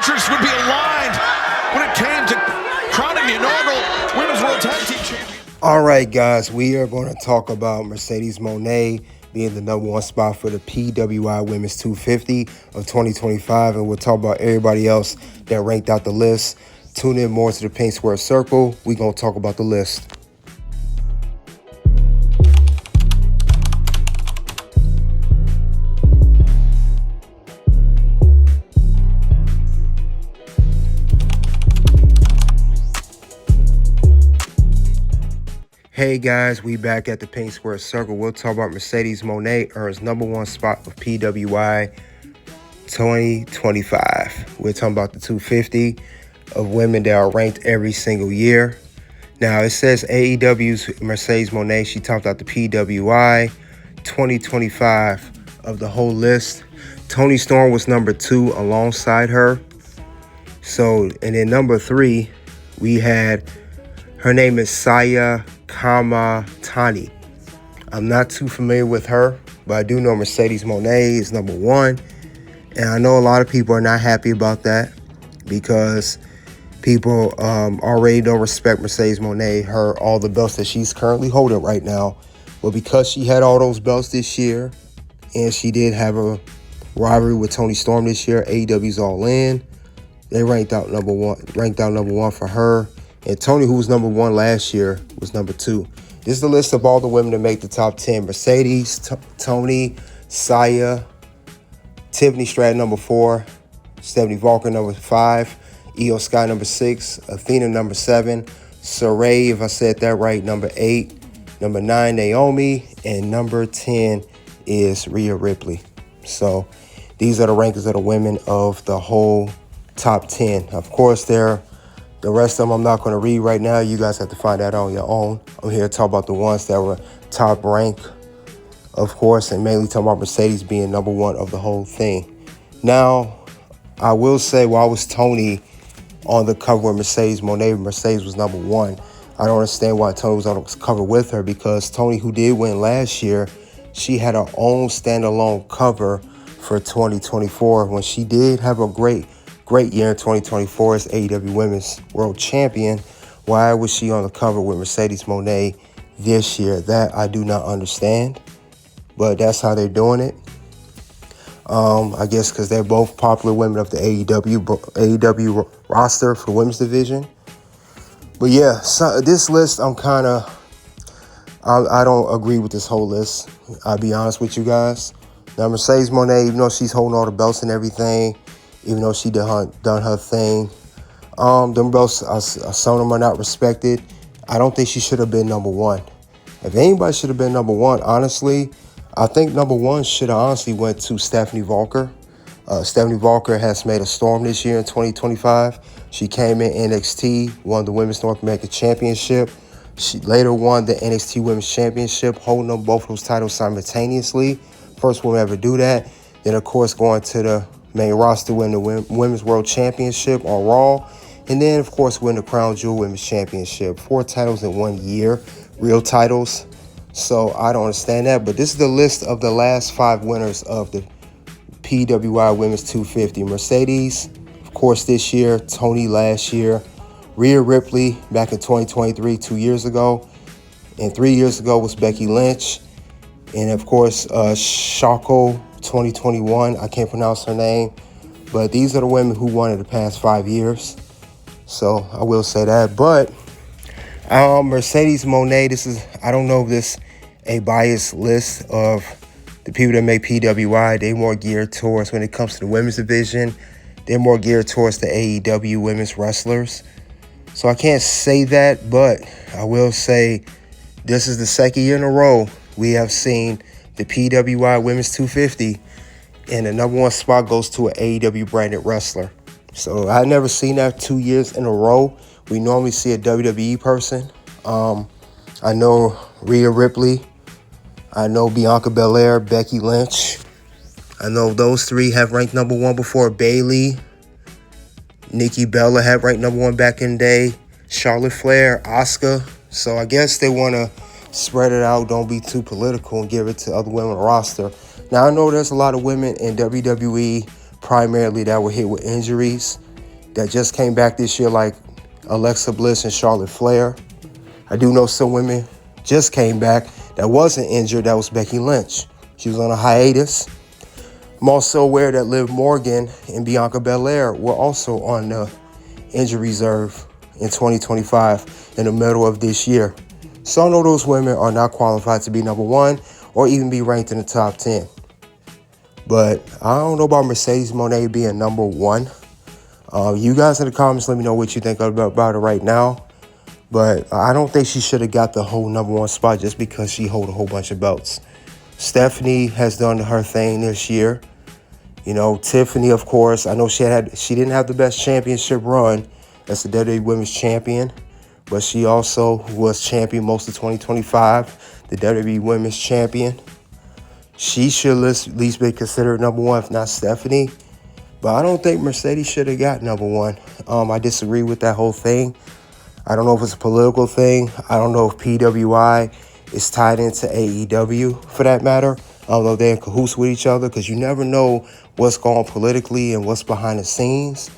futures would be aligned when it came to crowning the inaugural Women's World Tag Team Champion. All right, guys, we are going to talk about Mercedes Moné being the #1 spot for the PWI Women's 250 of 2025, and we'll talk about everybody else that ranked out the list. Tune in more to the Pink Square Circle. We're going to talk about the list. Hey guys, we back at the Pink Square Circle. We'll talk about Mercedes Moné earns #1 spot of PWI 2025. We're talking about the 250 of women that are ranked every single year. Now it says AEW's Mercedes Moné, she topped out the PWI 2025 of the whole list. Toni Storm was #2 alongside her. So, and then #3, we had, her name is Saya Tani. I'm not too familiar with her, but I do know Mercedes Moné is #1. And I know a lot of people are not happy about that because people already don't respect Mercedes Moné, all the belts that she's currently holding right now. But because she had all those belts this year, and she did have a rivalry with Toni Storm this year, AEW's All In, they ranked out #1 for her. And Toni, who was #1 last year, was #2. This is the list of all the women that make the top 10. Mercedes, Toni, Saya, Tiffany Stratton #4, Stephanie Walker #5, Io Sky #6, Athena #7, Saray, if I said that right, #8, #9, Naomi, and #10 is Rhea Ripley. So these are the rankings of the women of the whole top 10. Of course, the rest of them I'm not going to read right now. You guys have to find that on your own. I'm here to talk about the ones that were top rank, of course, and mainly talking about Mercedes being #1 of the whole thing. Now, I will say, why was Toni on the cover with Mercedes Moné? Mercedes was #1. I don't understand why Toni was on the cover with her, because Toni, who did win last year, she had her own standalone cover for 2024 when she did have a great year in 2024 as AEW Women's World Champion. Why was she on the cover with Mercedes Moné this year? That I do not understand, but that's how they're doing it. I guess because they're both popular women of the AEW roster for the women's division. But yeah, so this list, I don't agree with this whole list. I'll be honest with you guys. Now, Mercedes Moné, even though she's holding all the belts and everything, even though she done her thing, them belts, some of them are not respected. I don't think she should have been #1. If anybody should have been #1, honestly, I think #1 should have honestly went to Stephanie Walker. Stephanie Walker has made a storm this year in 2025. She came in NXT, won the Women's North American Championship. She later won the NXT Women's Championship, holding up both those titles simultaneously. First woman ever do that. Then, of course, going to the main roster, win the Women's World Championship on Raw. And then, of course, win the Crown Jewel Women's Championship. 4 titles in 1 year, real titles. So I don't understand that. But this is the list of the last 5 winners of the PWI Women's 250. Mercedes, of course, this year. Toni last year. Rhea Ripley back in 2023, 2 years ago. And 3 years ago was Becky Lynch. And, of course, Shako 2021. I can't pronounce her name. But these are the women who won in the past 5 years. So I will say that. But Mercedes Moné, I don't know if this is a biased list of the people that make PWI. They're more geared towards, when it comes to the women's division, they're more geared towards the AEW women's wrestlers. So I can't say that, but I will say this is the second year in a row we have seen the PWI Women's 250, and the #1 spot goes to an AEW branded wrestler. So I've never seen that 2 years in a row. We normally see a WWE person. I know Rhea Ripley. I know Bianca Belair, Becky Lynch. I know those 3 have ranked #1 before. Bayley, Nikki Bella had ranked #1 back in the day. Charlotte Flair, Asuka. So I guess they want to spread it out, don't be too political, and give it to other women on the roster. Now, I know there's a lot of women in WWE primarily that were hit with injuries. that just came back this year, like Alexa Bliss and Charlotte Flair. I do know some women just came back that wasn't injured. That was Becky Lynch. She was on a hiatus. I'm also aware that Liv Morgan and Bianca Belair were also on the injury reserve in 2025 in the middle of this year. So I know those women are not qualified to be number one or even be ranked in the top 10. But I don't know about Mercedes Moné being number one. You guys in the comments, let me know what you think about it right now. But I don't think she should have got the whole number one spot just because she holds a whole bunch of belts. Stephanie has done her thing this year. You know, Tiffany, of course, I know she didn't have the best championship run as the WWE Women's Champion, but she also was champion most of 2025, the WWE Women's Champion. She should at least be considered number one, if not Stephanie. But I don't think Mercedes should have got number one. I disagree with that whole thing. I don't know if it's a political thing. I don't know if PWI is tied into AEW for that matter. I don't know if they're in cahoots with each other because you never know what's going on politically and what's behind the scenes.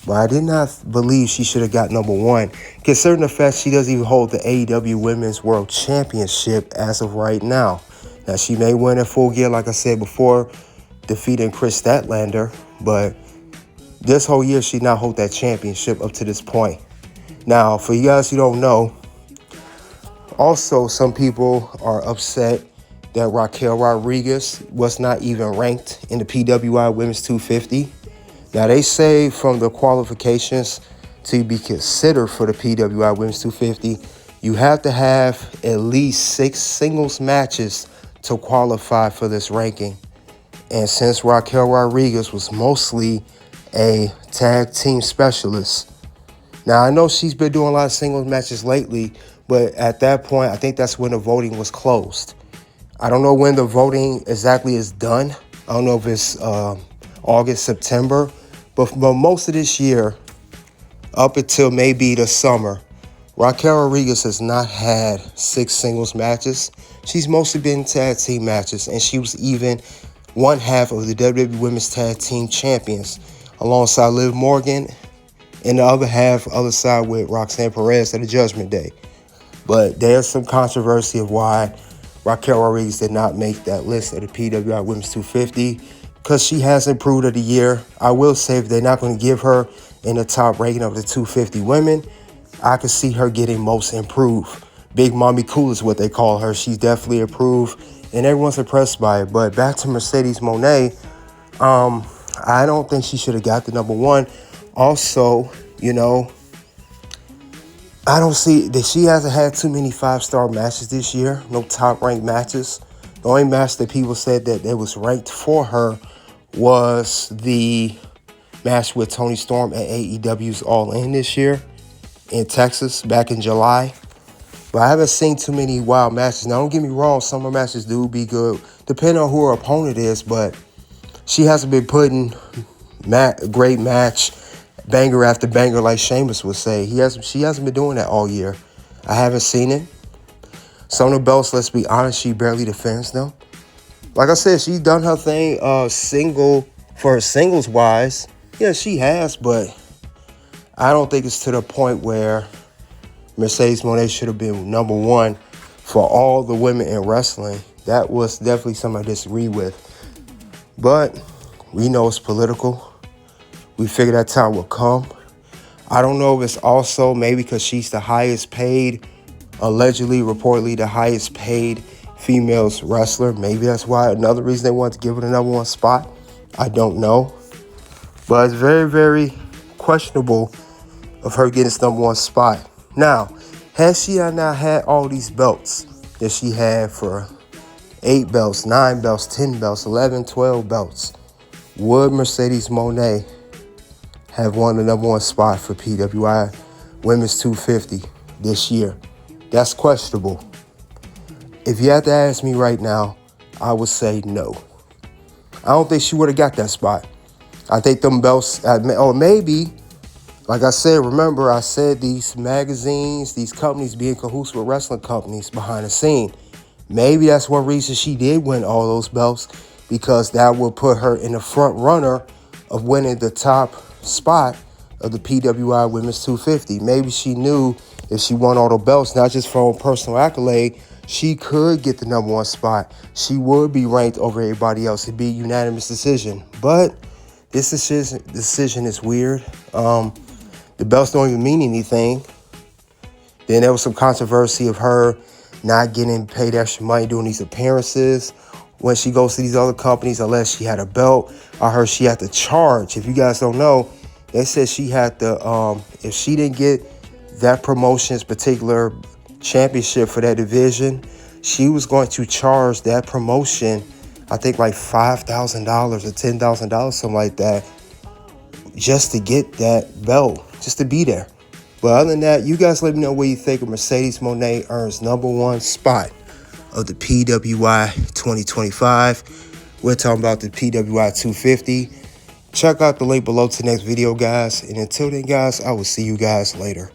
But I did not believe she should have got number one, considering the fact she doesn't even hold the AEW Women's World Championship as of right now. Now, she may win in Full Gear, like I said before, defeating Chris Statlander, but this whole year she not hold that championship up to this point. Now, for you guys who don't know, also some people are upset that Raquel Rodriguez was not even ranked in the PWI Women's 250. Now, they say from the qualifications to be considered for the PWI Women's 250, you have to have at least 6 singles matches to qualify for this ranking. And since Raquel Rodriguez was mostly a tag team specialist, now I know she's been doing a lot of singles matches lately, but at that point, I think that's when the voting was closed. I don't know when the voting exactly is done. I don't know if it's August, September, but most of this year, up until maybe the summer, Raquel Rodriguez has not had 6 singles matches. She's mostly been tag team matches, and she was even one half of the WWE Women's Tag Team Champions alongside Liv Morgan, and the other half, other side with Roxanne Perez at the Judgment Day. But there's some controversy of why Raquel Rodriguez did not make that list of the PWI Women's 250 because she has improved of the year. I will say if they're not going to give her in the top ranking of the 250 women, I could see her getting most improved. Big Mommy Cool is what they call her. She's definitely improved, and everyone's impressed by it. But back to Mercedes Moné, I don't think she should have got the number one. Also, you know, I don't see that she hasn't had too many 5-star matches this year. No top-ranked matches. The only match that people said that it was ranked for her was the match with Toni Storm at AEW's All In this year in Texas back in July. But I haven't seen too many wild matches. Now, don't get me wrong, some of her matches do be good, depending on who her opponent is, but she hasn't been putting great match, banger after banger, like Sheamus would say. She hasn't been doing that all year. I haven't seen it. Some of the belts, let's be honest, she barely defends them. Like I said, she's done her thing singles-wise. Yeah, she has, but I don't think it's to the point where Mercedes Moné should have been number one for all the women in wrestling. That was definitely something I disagree with. But we know it's political. We figured that time will come. I don't know if it's also maybe because she's the highest paid, allegedly, reportedly the highest paid females wrestler. Maybe that's why, another reason they want to give her the number one spot. I don't know. But it's very, very questionable of her getting this number one spot. Now, had she not had all these belts that she had for 8 belts, 9 belts, 10 belts, 11, 12 belts, would Mercedes Moné have won the number one spot for PWI Women's 250 this year? That's questionable. If you had to ask me right now, I would say no. I don't think she would have got that spot. I think them belts, or maybe, like I said, remember I said these magazines, these companies being cahoots with wrestling companies behind the scene. Maybe that's one reason she did win all those belts, because that would put her in the front runner of winning the top spot of the PWI Women's 250. Maybe she knew if she won all the belts, not just for her personal accolade, she could get the #1 spot. She would be ranked over everybody else. It'd be a unanimous decision. But this decision is weird. The belts don't even mean anything. Then there was some controversy of her not getting paid extra money doing these appearances when she goes to these other companies unless she had a belt. I heard she had to charge. If you guys don't know, they said she had to, if she didn't get that promotion's particular championship for that division, she was going to charge that promotion, I think like $5,000 or $10,000, something like that, just to get that belt, just to be there. But other than that, you guys let me know what you think of Mercedes Moné earns #1 spot of the PWI 2025. We're talking about the PWI 250. Check out the link below to the next video, guys. And until then, guys, I will see you guys later.